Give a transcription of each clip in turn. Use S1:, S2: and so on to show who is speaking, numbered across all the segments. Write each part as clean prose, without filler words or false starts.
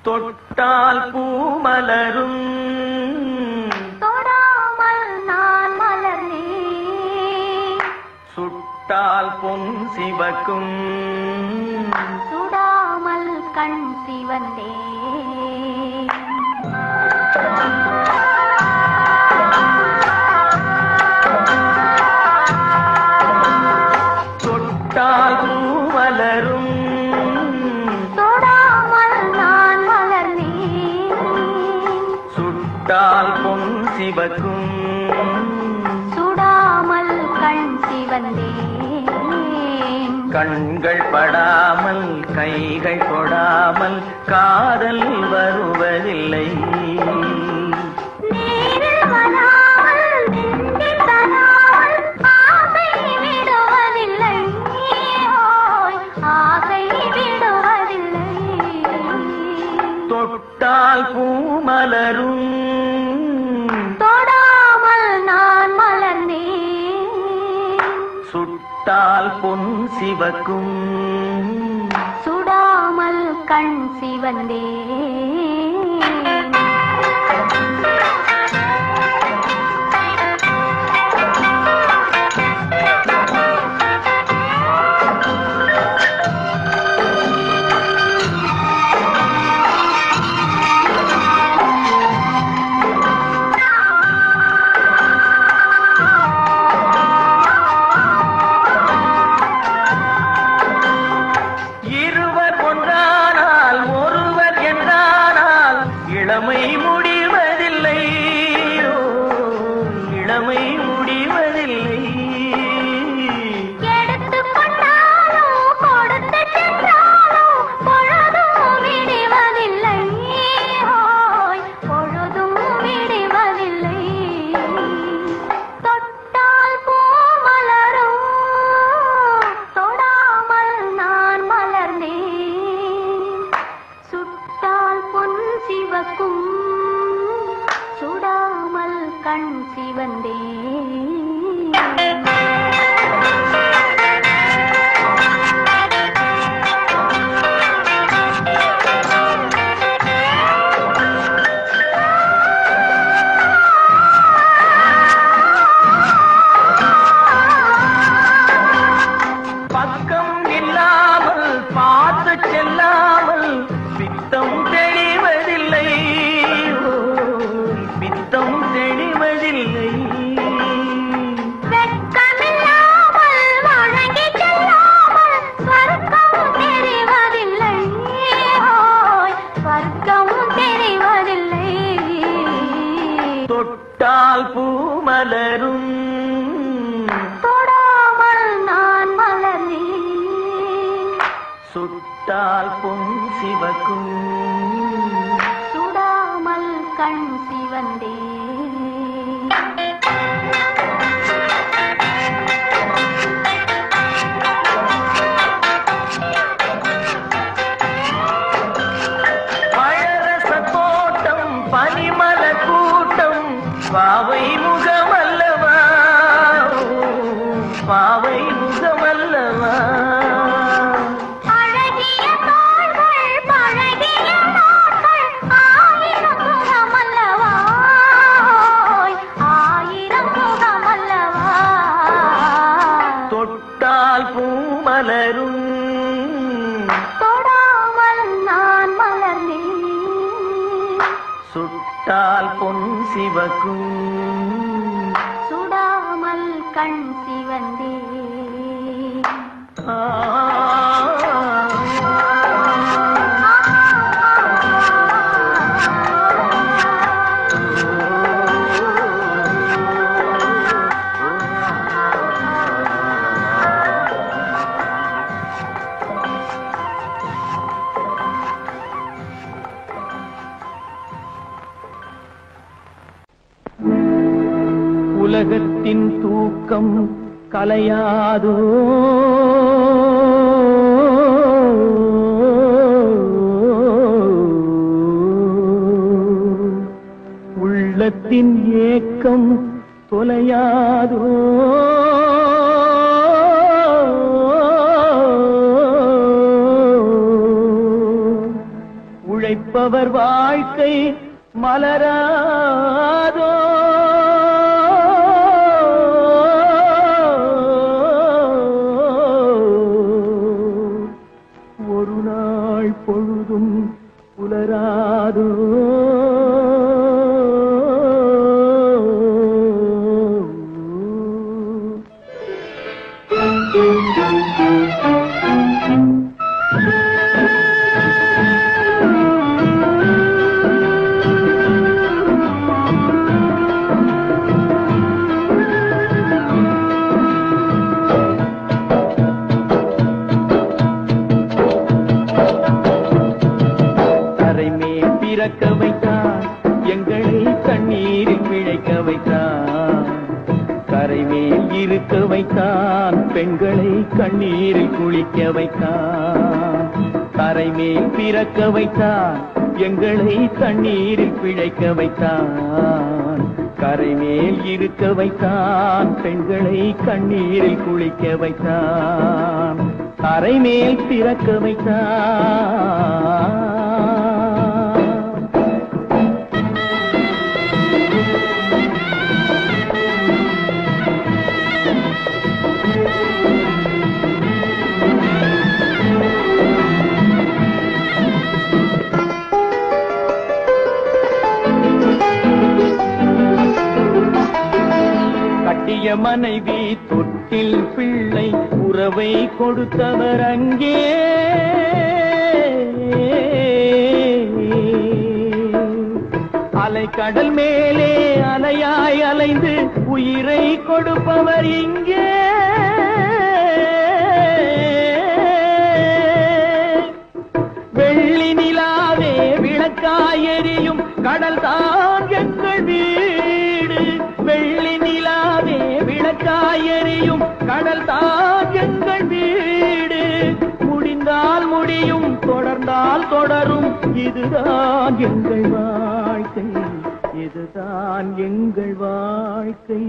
S1: தொட்டால் பூ மலரும்
S2: தொடாமல் நான் மலர்ந்தேன்.
S1: சுட்டால் பொன் சிவக்கும்
S2: சுடாமல் கண் சிவந்தேன்.
S1: தொட்டால் பூ மலரும்
S2: தொடாமல் நான் மலர்ந்தேன்.
S1: சுட்டால் பொன் சிவக்கும்
S2: சுடாமல் கண் சிவந்தேன்.
S1: கண்கள் படாமல் கைகள் தொடாமல் காதல் வருவதில்லை.
S2: நேரில் வராமல் நெஞ்சில் தராமல் ஆசை விடுவதில்லை. ஓய், ஆசை விடுவதில்லை.
S1: தொட்டால் பூ மலரும்
S2: தொடாமல் நான் மலர்ந்தேன்.
S1: சுட்டால் பொன் சிவக்கும்
S2: சுடாமல் கண் சிவந்தேன்.
S1: இருவர் ஒன்றானால் ஒருவர் என்றானால் இளமை முடிவதில்லை. இளமை முடிவதில்லை.
S2: எடுத்துக் கொண்டாலோ கொடுத்து சென்றாலோ பொழுதும் விடுவதில்லை. ஓய், பொழுதும் விடுவதில்லை. தொட்டால் பூ மலரும் தொடாமல் நான் மலர்ந்தேன். சுட்டால் பொன் சிவக்கும் சுடாமல் கண் சிவந்தேன்.
S1: பக்கம் இல்லாமல் பார்த்து செல்லாமல் பித்தம் தெளிவதில்லை. பித்தம் தெளிவதில்லை.
S2: வெட்கமில்லாமல் வழங்கிச் செல்லாமல் ஸ்வர்க்கம் தெரிவதில்லை. ஓய், ஸ்வர்க்கம் தெரிவதில்லை.
S1: தொட்டால் பூ மலரும்
S2: தொடாமல் நான் மலர்ந்தேன்.
S1: சுட்டால் பொன் சிவக்கும்
S2: சுடாமல் கண் சிவந்தேன்.
S1: பழரச தோட்டம் பனிமல கூட்டம் பாவை முகமல்லவா. பாவை முகமல்லவா.
S2: அழகிய தோள்கள் பழகிய நாட்கள் ஆயிரம் முகமல்லவா. ஓய், ஆயிரம் முகமல்லவா.
S1: தொட்டால் பூ மலரும்
S2: தொடாமல் நான் மலர்ந்தேன்.
S1: சுட்டால் பொன் சிவக்கும்
S2: சுடாமல் கண் சிவந்தேன்.
S1: ஆ. உலகத்தின் தூக்கம் கலையாதோ. உள்ளத்தின் ஏக்கம் தொலையாதோ. உழைப்பவர் வாழ்க்கை மலராதோ ஒரு நாள் பொழுதும் புலராதோ பிறக்க வைத்தான் எங்களை தண்ணீரில் பிழைக்க வைத்தான் கரைமேல் இருக்க வைத்தான் பெண்களை கண்ணீரில் குளிக்க வைத்தான் கரைமேல் பிறக்க வைத்தான் எங்களை தண்ணீரில் பிழைக்க வைத்தான் கரைமேல் இருக்க வைத்தான் பெண்களை கண்ணீரில் குளிக்க வைத்தான் கரைமேல் பிறக்க வைத்தான் கட்டிய மனைவி தொட்டில் பிள்ளை உறவை கொடுத்தவர் அங்கே அலைக்கடல் மேலே அலையாய் அலைந்து உயிரை கொடுப்பவர் இங்கே வெள்ளி நிலாவே விளக்காய் எரியும் கடல் தான் எங்கள் வீடு வெள்ளி நிலாவே விளக்காய் எரியும் கடல் தான் எங்கள் வீடு முடிந்தால் முடியும் தொடர்ந்தால் தொடரும் இதுதான் எங்கள் வாழ்க்கை இதுதான் எங்கள் வாழ்க்கை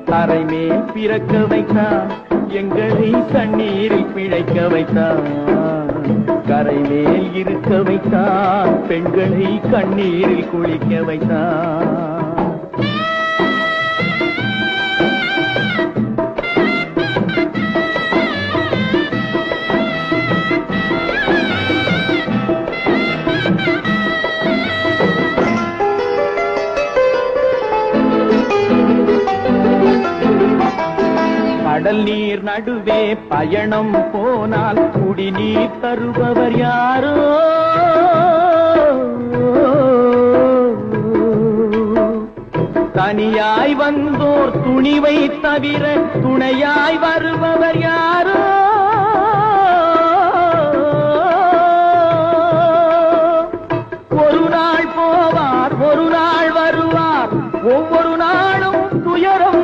S1: கரைமேல் பிறக்க வைத்தான் எங்களை தண்ணீரில் பிழைக்க வைத்தான் கரைமேல் இருக்க வைத்தான் பெண்களை கண்ணீரில் குளிக்க வைத்தான் கடல் நீர் நடுவே பயணம் போனால் குடிநீர் தருபவர் யாரோ தனியாய் வந்தோர் துணிவை தவிர துணையாய் வருபவர் யாரோ ஒரு நாள் போவார் ஒரு நாள் வருவார் ஒவ்வொரு நாளும் துயரம்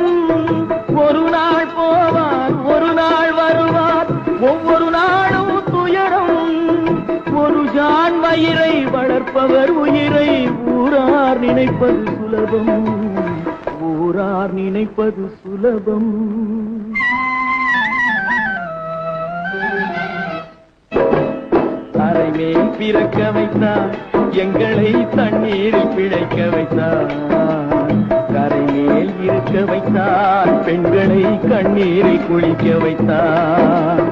S1: ஒரு நாள் போவார் ஒரு நாள் வருவார் ஒவ்வொரு நாளும் துயரம் ஒரு ஜான் வயிறை வளர்ப்பவர் உயிரை ஊரார் நினைப்பது சுலபம் ஊரார் நினைப்பது சுலபம் கரைமேல் பிறக்க வைத்தார் எங்களை தண்ணீரில் பிழைக்க வைத்தார் கரைமேல் இருக்க வைத்தார் பெண்களை கண்ணீரில் குளிக்க வைத்தார்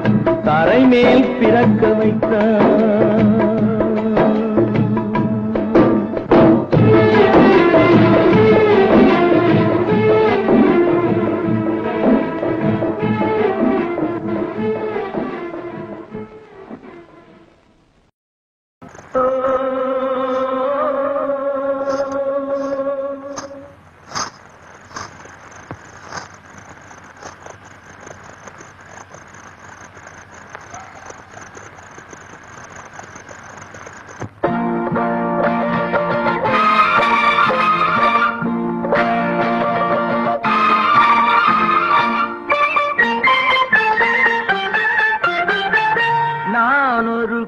S1: கரைமேல் பிறக்க வைத்தார்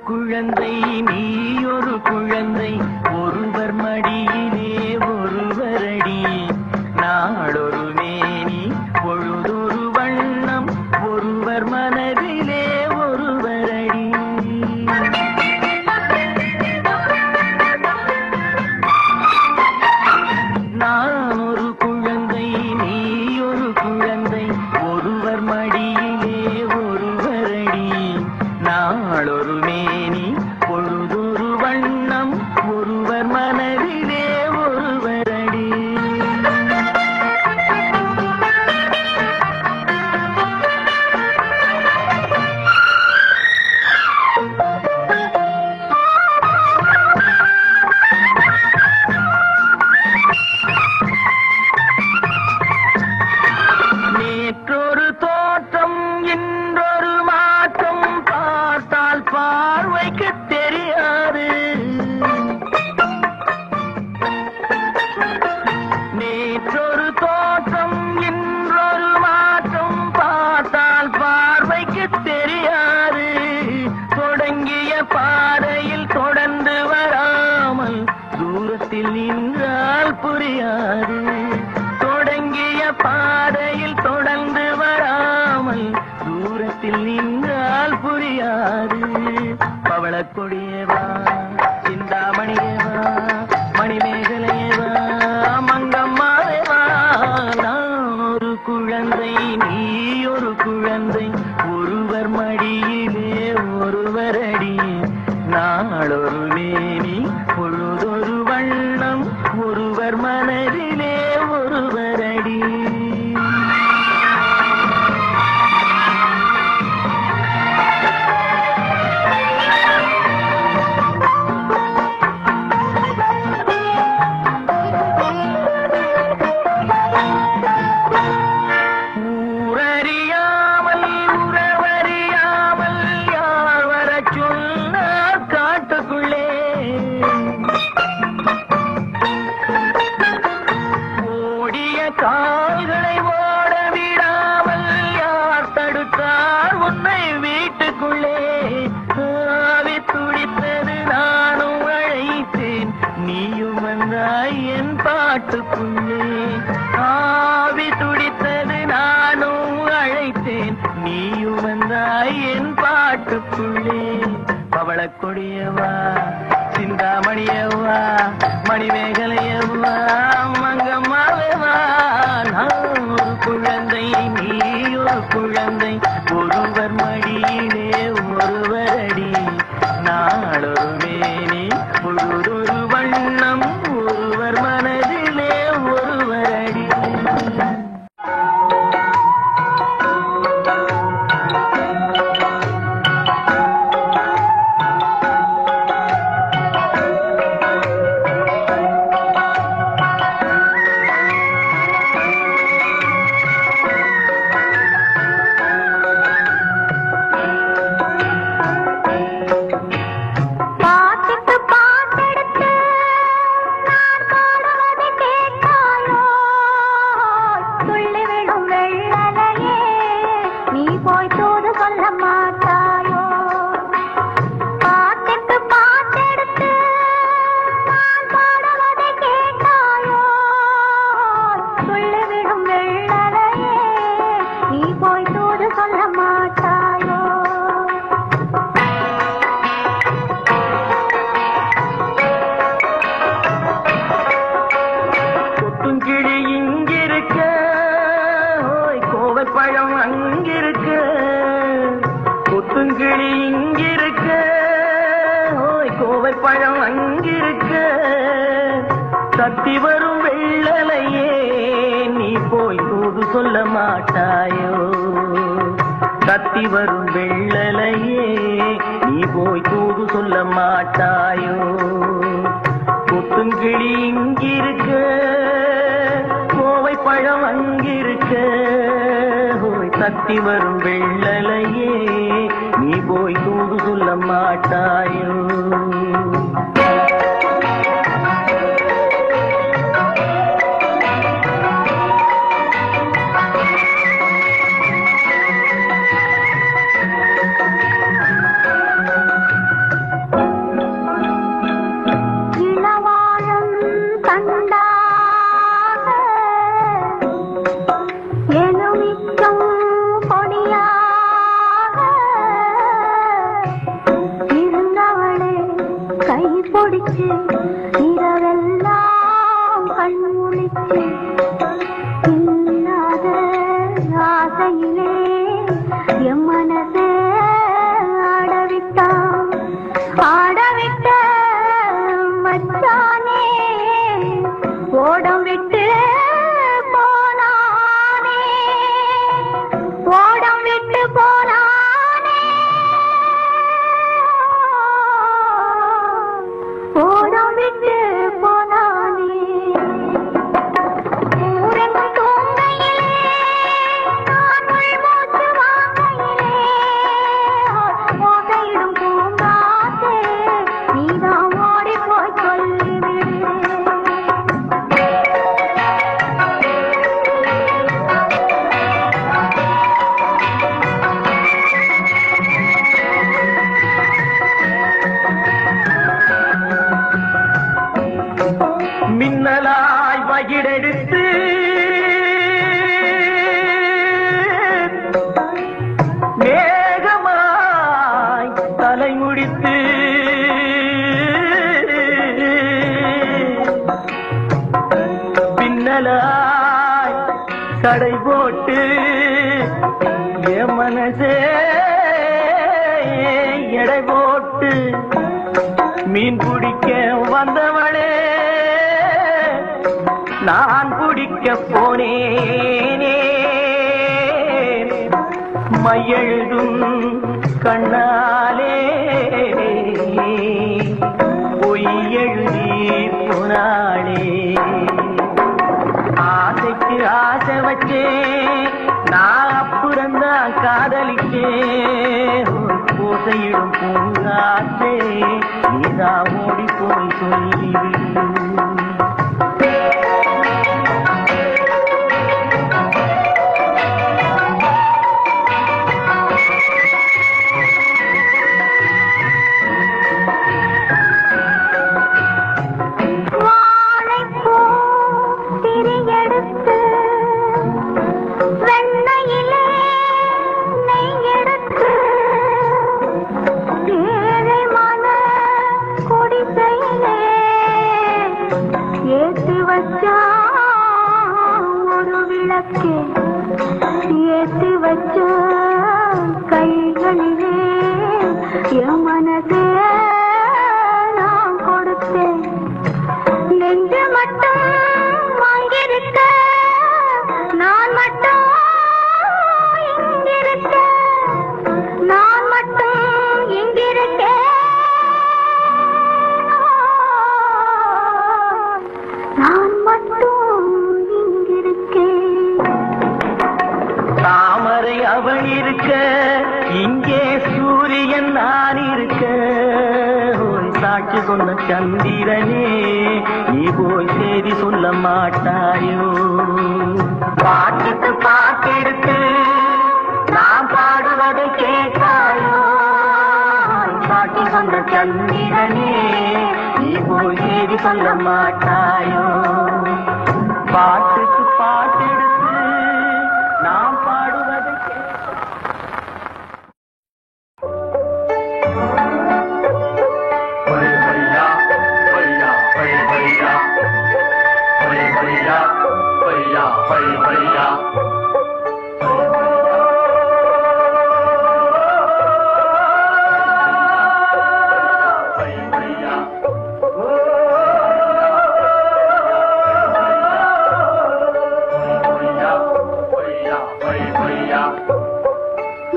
S1: குழந்தை நீ ஒரு குழந்தை ஒருவர் மடியிலே ஒருவரடி நாளொரு மேனி பொழுதொரு வண்ணம் ஒருவர் மனதில் மனதிலே ஒருவரடி. நான் ஒரு குழந்தை, நீ ஒரு குழந்தை, ஒருவர் மடியிலே ஒருவரடி. நாளொரு மேனி, பொழுதொரு வண்ணம், ஒருவர் மனதிலே ஒருவரடி. நேற்றொரு தோற்றம், இன்றொரு மாற்றம், பார்த்தால் பார்வைக்கு தெரியாது. நேற்றொரு தோற்றம், இன்றொரு மாற்றம், பார்த்தால் பார்வைக்கு தெரியாது. தொடங்கிய பாதையில் தொடர்ந்து வராமல் தூரத்தில் நின்றால் புரியாது. தொடங்கிய பாதையில் தொடர்ந்து வராமல் தூரத்தில் நின்றால் புரியாது. பவளக்கொடியேவா, சிந்தாமணியேவா, மணிமேகலையேவா, மங்கம்மாவேவா. நான் ஒரு குழந்தை, நீ ஒரு குழந்தை, ஒருவர் மடியிலே ஒருவரடி. நாளொரு மேனி, பொழுதொரு வண்ணம், ஒருவர் மனதிலே ஒருவரடி. ஊரறியாமல் உறவறியாமல் யார் வரச் சொன்னார் காட்டுக்குள்ளே. ஓடிய கால்களை ஓட விடாமல் யார் தடுத்தார் உன்னை வீட்டுக்குள்ளே. ஆவி துடித்தது நானும் அழைத்தேன், நீயும் வந்தாய் என் பாட்டுக்குள்ளே. ஆவி துடித்தது நானும் அழைத்தேன், நீயும் வந்தாய் என் பாட்டுக்குள்ளே. பவளக்கொடியவா, சிந்தாமணியவா, மணிமேகலையவா, மங்கம்மாவேவா. நான் ஒரு குழந்தை, நீ ஒரு குழந்தை, ஒருவர் மடியிலே ஒருவரடி. நாளொரு மேனி, பொழுதொரு வண்ணம், ஒருவர் மனதிலே ஒருவரடி.
S2: பாட்டுக்கு பாட்டெடுத்து நான் பாடுவதை கேட்காயோ? துள்ளி விடும் வெள்ளலையே, நீ போய் தூது சொல்ல மாட்டாயோ? பாட்டுக்கு பாட்டெடுத்து நான் பாடுவதை கேட்காயோ? துள்ளி விடும் வெள்ளலையே, நீ போய் தூது சொல்ல மாட்டாயோ?
S1: கொத்துங்கிளி இங்கிருக்க, ஓய் கோவைப்பழம் அங்கிருக்க. கொத்துங்கிளி இங்கிருக்க, ஓய் கோவைப்பழம் அங்கிருக்க. தத்தி வரும் வெள்ளலையே, நீ போய் தூது சொல்ல மாட்டாயோ? தத்தி வரும் வெள்ளலையே, நீ போய் தூது சொல்ல மாட்டாயோ? கொத்துங்கிளி இங்கிருக்க, கோவைப்பழம் அங்கிருக்க. ஓய் தத்தி வரும் வெள்ளலையே, நீ போய் தூது சொல்ல மாட்டாயோ?
S2: எனுமிக்கும் பொடியாக குடிச்சு இரவெல்லாம் கண் முழிச்சு இல்லாத ஆசையிலே என் மனசே ஆடவிட்ட மச்சானே ஓடம் விட்டு போனானே ஓடம் விட்டு போனானே ஓடம் விட்டு போனானே ஊரெங்கும் தூங்கையிலே நான் உள்மூச்சு வாங்கையிலே ஓசையிடும் பூங்காற்றே நீதான் ஓடி போய் சொல்லிவிடு
S1: மின்னலாய் வகிடெடுத்து மேகமாய் தலை முடித்து பின்னலாய் கடை போட்டு என் மனசே எடை போட்டு மீன் பிடிக்க வந்தவளே நான் பிடிக்க போனேனே மையெழுதும் கண்ணாலே பொய் எழுதி போனாளே ஆசைக்கு ஆசை வச்சே நான் அப்புறந்தான் காதலிச்சேன் பூசையிடும் பூங்காற்றே நீதான் ஓடி போய் சொல்லிவிடு ஏத்து வச்ச கைகளிலே என் மனசே நான் கொடுத்தேன் நெஞ்சு மட்டும் வாங்கியிருக்க நான் மட்டும் இங்கிருக்க நான் மட்டும் இங்கிருக்கேன் நான் மட்டும் இங்கிருக்கேன் தாமரை அவள் இருக்க இங்கே சூரியன் நான் இருக்க சாட்சி சொன்ன சந்திரனே நீ போய் செய்தி சொல்ல மாட்டாயோ பாட்டுக்கு பாட்டெடுத்து நான் பாடுவதை கேட்டாயோ சாட்சி சொன்ன சந்திரனே நீ போய் செய்தி சொல்ல மாட்டாயோ பாட்டுக்கு பாட்டெடுத்து நாம் பாடுவதை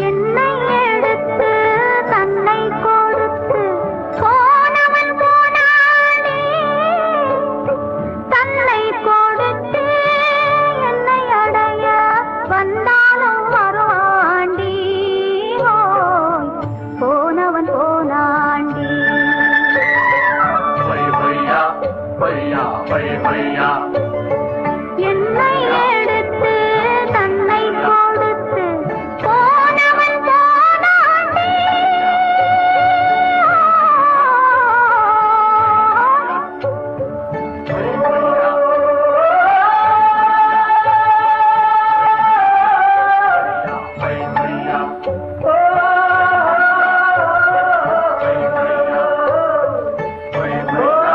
S2: என்னை எடுத்து தன்னை கொடுத்து போனவன் போனானே தன்னை கொடுத்து என்னை அடைய வந்தாலும் வருவாண்டி போனவன் போனாண்டி என்னை எடுத்து தன்னை கொடுத்து போனவன் போனாண்டி Oh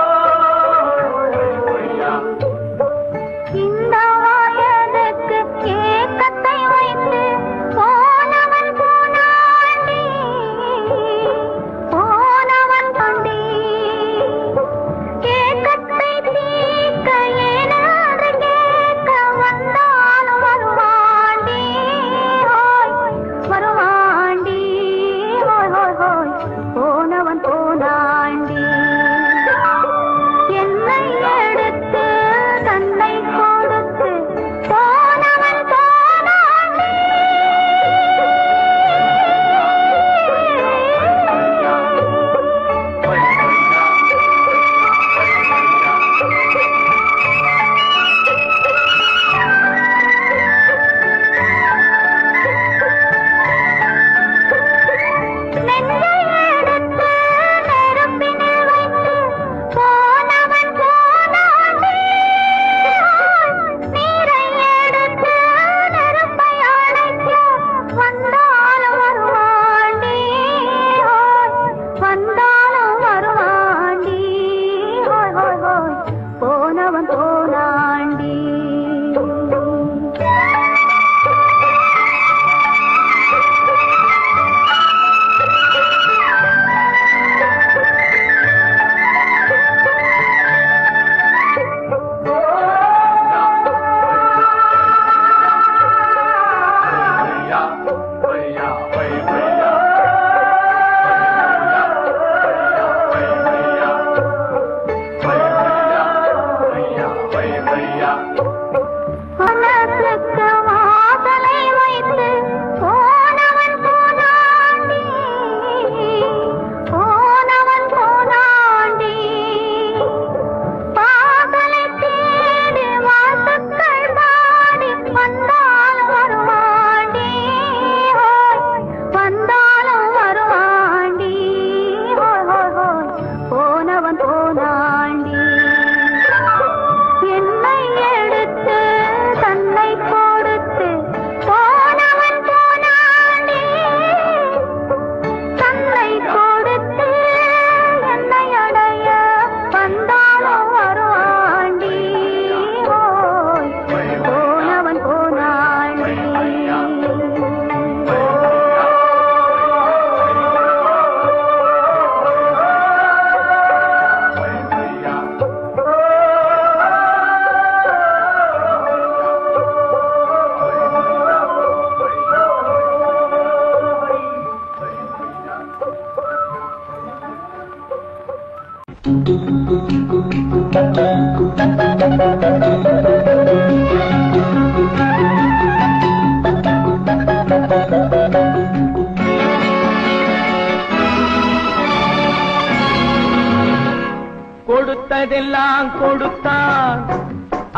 S1: கொடுத்ததெல்லாம் கொடுத்தான்,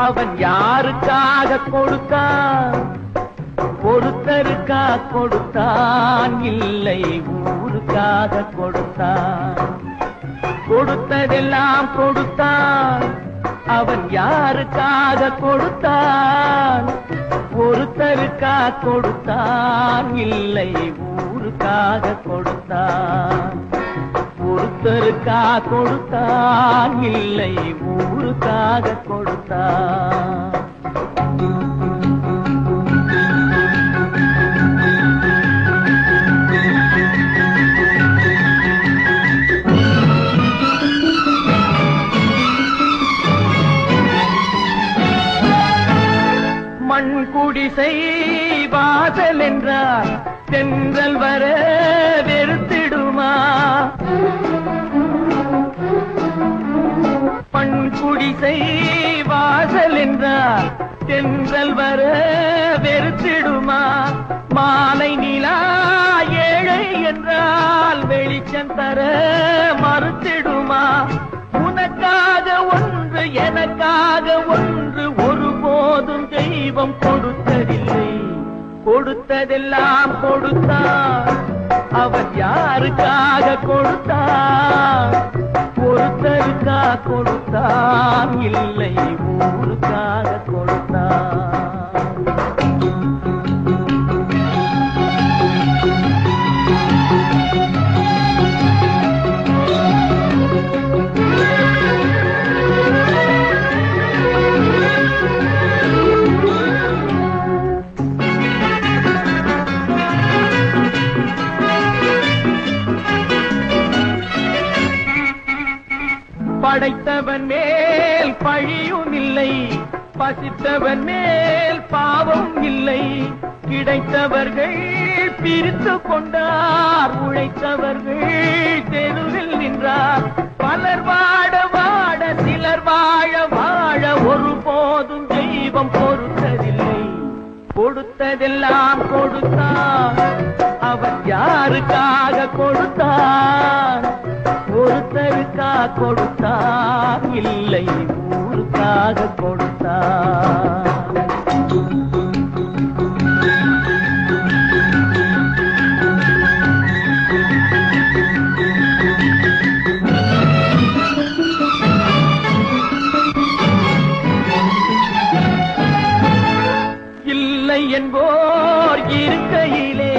S1: அவன் யாருக்காக கொடுத்தான்? ஒருத்தருக்கா கொடுத்தான், இல்லை ஊருக்காக கொடுத்தான். கொடுத்ததெல்லாம் கொடுத்தான், அவன் யாருக்காக கொடுத்தான்? ஒருத்தருக்கா கொடுத்தான், இல்லை ஊருக்காக கொடுத்தான். ஒருத்தருக்கா கொடுத்தான், இல்லை ஊருக்காக கொடுத்தான். மண் குடிசை வாசல் என்றால் தென்றல் வர வெறுத்திடுமா? மண் குடிசை வாசல் என்றால் தென்றல் வர வெறுத்திடுமா? மாலை நிலா ஏழை என்றால் வெளிச்சம் தர மறுத்திடுமா? உனக்காக ஒன்று எனக்காக ஒன்று ஒருபோதும் தெய்வம் கொடுத்ததில்லை. கொடுத்ததெல்லாம் கொடுத்தான், அவன் யாருக்காக கொடுத்தான்? ஒருத்தருக்கா கொடுத்தான், இல்லை ஊருக்காக கொடுத்தான். படைத்தவன் மேல் பழியும் இல்லை, பசித்தவன் மேல் பாவம் இல்லை. கிடைத்தவர்கள் பிரித்து கொண்டார், உழைத்தவர்கள் தெருவில் நின்றார். பலர் வாட வாட சிலர் வாழ வாழ ஒருபோதும் தெய்வம் பொறுத்ததில்லை. கொடுத்ததெல்லாம் கொடுத்தான், அவன் யாருக்காக கொடுத்தான்? ஒருத்தருக்கா கொடுத்தான், இல்லை ஊருக்காக கொடுத்தான். இல்லை என்போர் இருக்கையிலே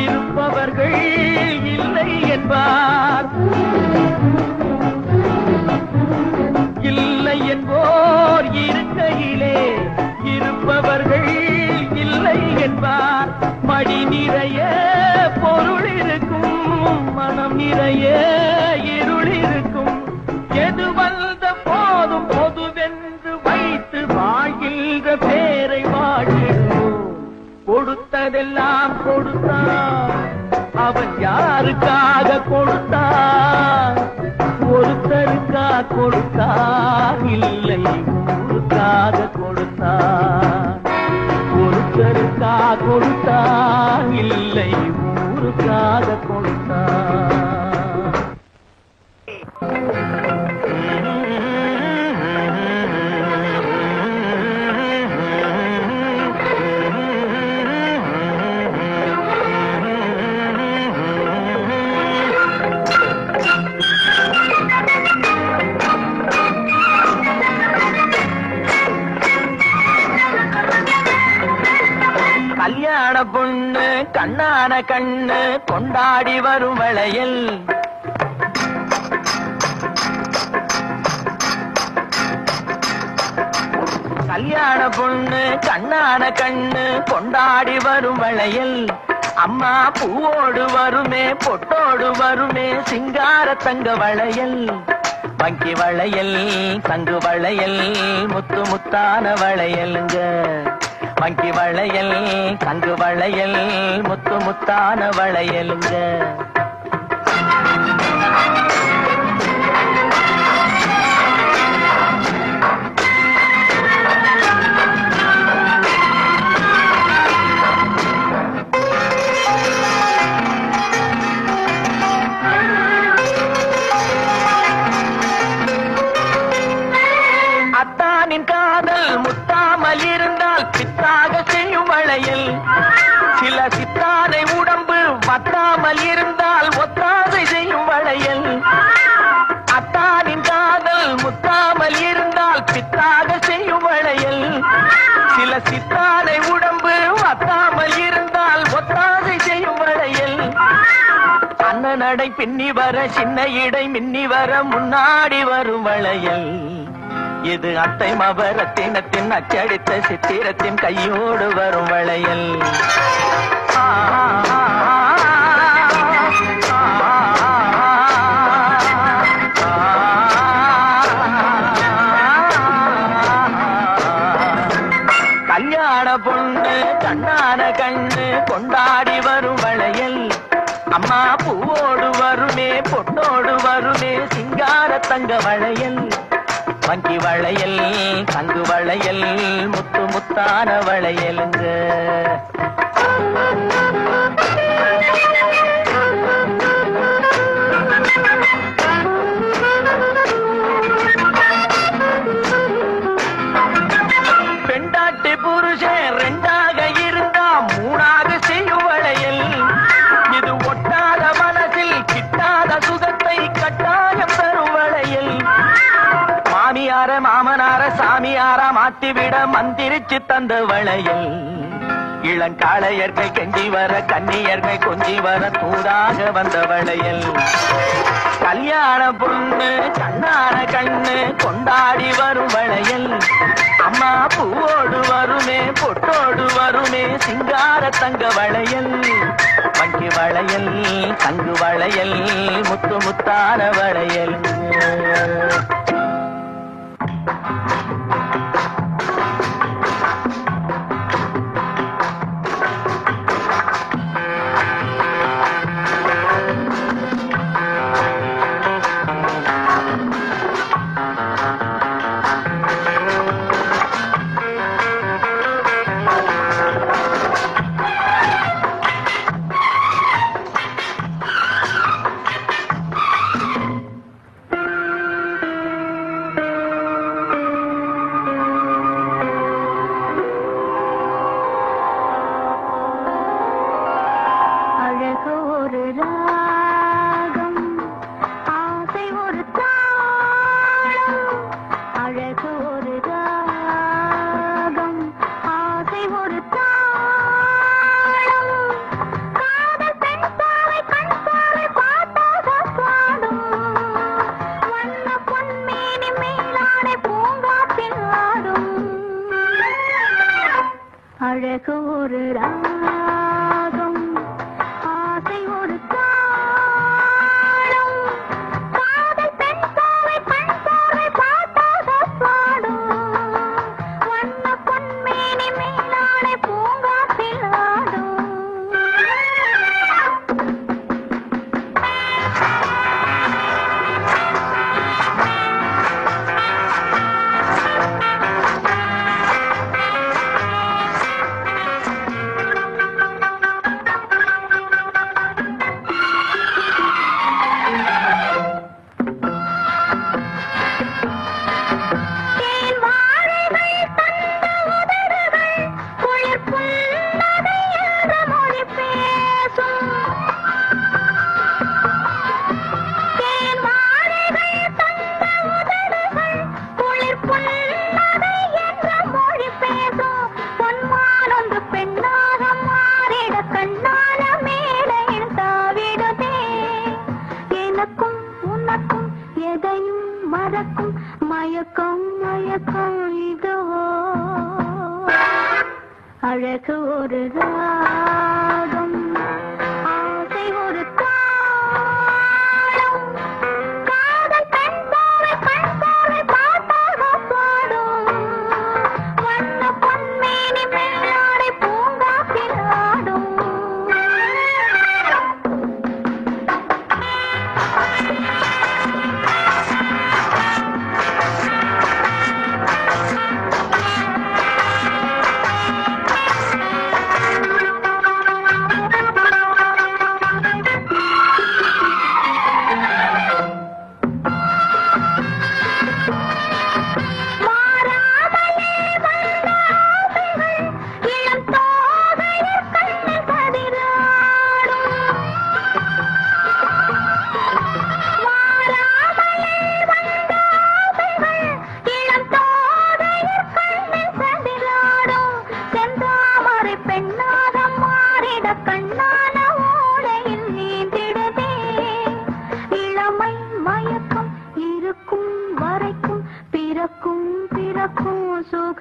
S1: இருப்பவர்கள் இல்லை என்பார். இல்லை என்போர் இருக்கையிலே இருப்பவர்கள் இல்லை என்பார். மடி நிறைய பொருள் இருக்கும், மனம் நிறைய இருள் இருக்கும். எது வந்த போதும் பொதுவென்று வைத்து வாழ்கின்ற பேரை வாழிடுவோம். கொடுத்ததெல்லாம் கொடுத்தான், அவன் யாருக்காக கொடுத்தான்? ஒருத்தருக்கா கொடுத்தான், இல்லை ஊருக்காக கொடுத்தான். ஒருத்தருக்கா கொடுத்தான், இல்லை ஊருக்காக கொடுத்தான். கல்யாண பொண்ணு கண்ணான கண்ணு கொண்டாடி வரும் வளையல். கல்யாண பொண்ணு கண்ணான கண்ணு கொண்டாடி வரும் வளையல். அம்மா பூவோடு வருமே பொட்டோடு வருமே சிங்கார தங்க வளையல். வங்கி வளையல் தங்கு வளையல் முத்து முத்தான வளையலுங்க. வங்கி வளையல் தங்கு வளையல் முத்து முத்தான வளையலுங்க. ஒட்டாமல் இருந்தால் ஒத்தாசை செய்யும் வளையல். அத்தானின் காதல் முத்தாமல் இருந்தால் பித்தாக செய்யும் வளையல். சில சித்தானை உடம்பு வத்தாமல் இருந்தால் ஒத்தாசை செய்யும் வளையல். அன்ன நடை பின்னி வர சின்ன இடை மின்னி வர முன்னாடி வரும் வளையல். இது அத்தை மபரத்தினத்தின் அச்சடித்த சித்திரத்தின் கையோடு வரும் வளையல். கல்யாண பொண்ணு கண்ணான கண்ணு கொண்டாடி வரும் வளையல். அம்மா பூவோடு வருமே பொட்டோடு வருமே சிங்கார தங்க வளையல். வங்கி வளையல் தங்கு வளையல் முத்து முத்தான வளையலுங்க. பெண்டாட்டி புருஷன் ரெண்டாக இருந்தா மூணாக செய்யும் வளையல். இது ஒட்டாத மனசில் கிட்டாத சுகத்தை கட்டாயம் தரும் வளையல். மாமியார மாமனார சாமியார மாத்திவிட மந்திரிச்சு தந்த வளையல். இளங்காளையர்கை கெஞ்சி வர கன்னியர்கை கொஞ்சி வர தூதாக வந்த வளையல். கல்யாண பொண்ணு கண்ணான கண்ணு கொண்டாடி வரும் வளையல். அம்மா பூவோடு வருமே பொட்டோடு வருமே சிங்கார தங்க வளையல். வங்கி வளையல் தங்கு வளையல் முத்து முத்தான வளையல்.
S2: அழகு ஒரு ராகம் ஆசை ஒரு தாளம் காதல் பெண் பாவை கண் பார்வை பாட்டாக பாடும் வண்ண பொன்மேனி மேலாடை பூங்காற்றில் ஆடும். மயக்கம் மயக்கம் இதோ அழகு ஒரு ராகம் ஆசை ஒரு தாளம் காதல் பெண் பாவை பாட்டாக பாடும் வண்ண பொன்மேனி மேலாடை பூங்காற்றில் ஆடும்.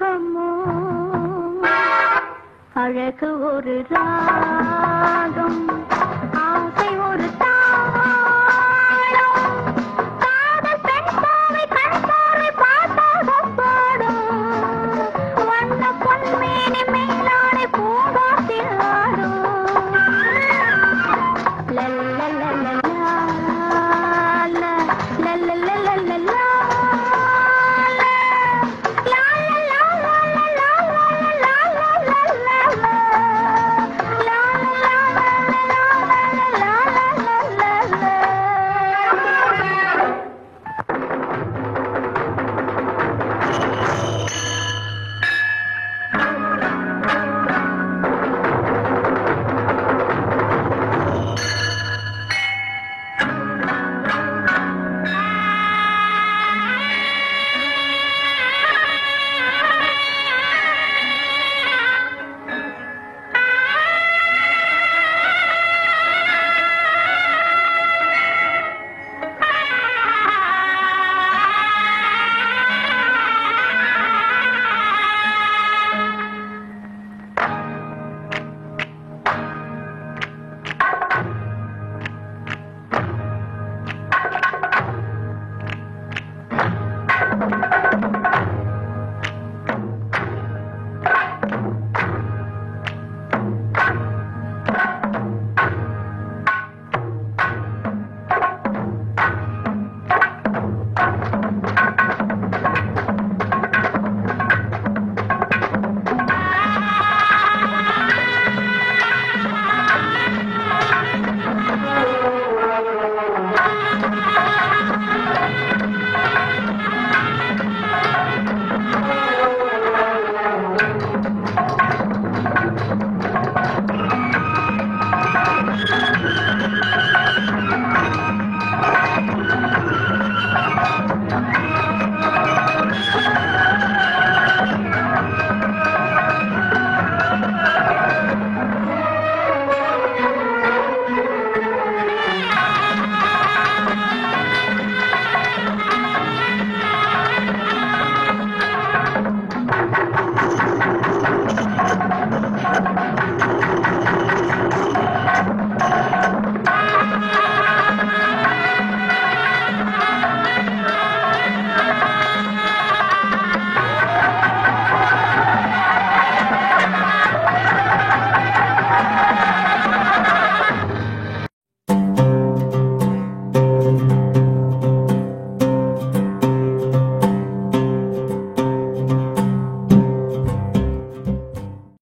S2: சுகமோ அழகு ஒரு ராகம் ஆசை ஒரு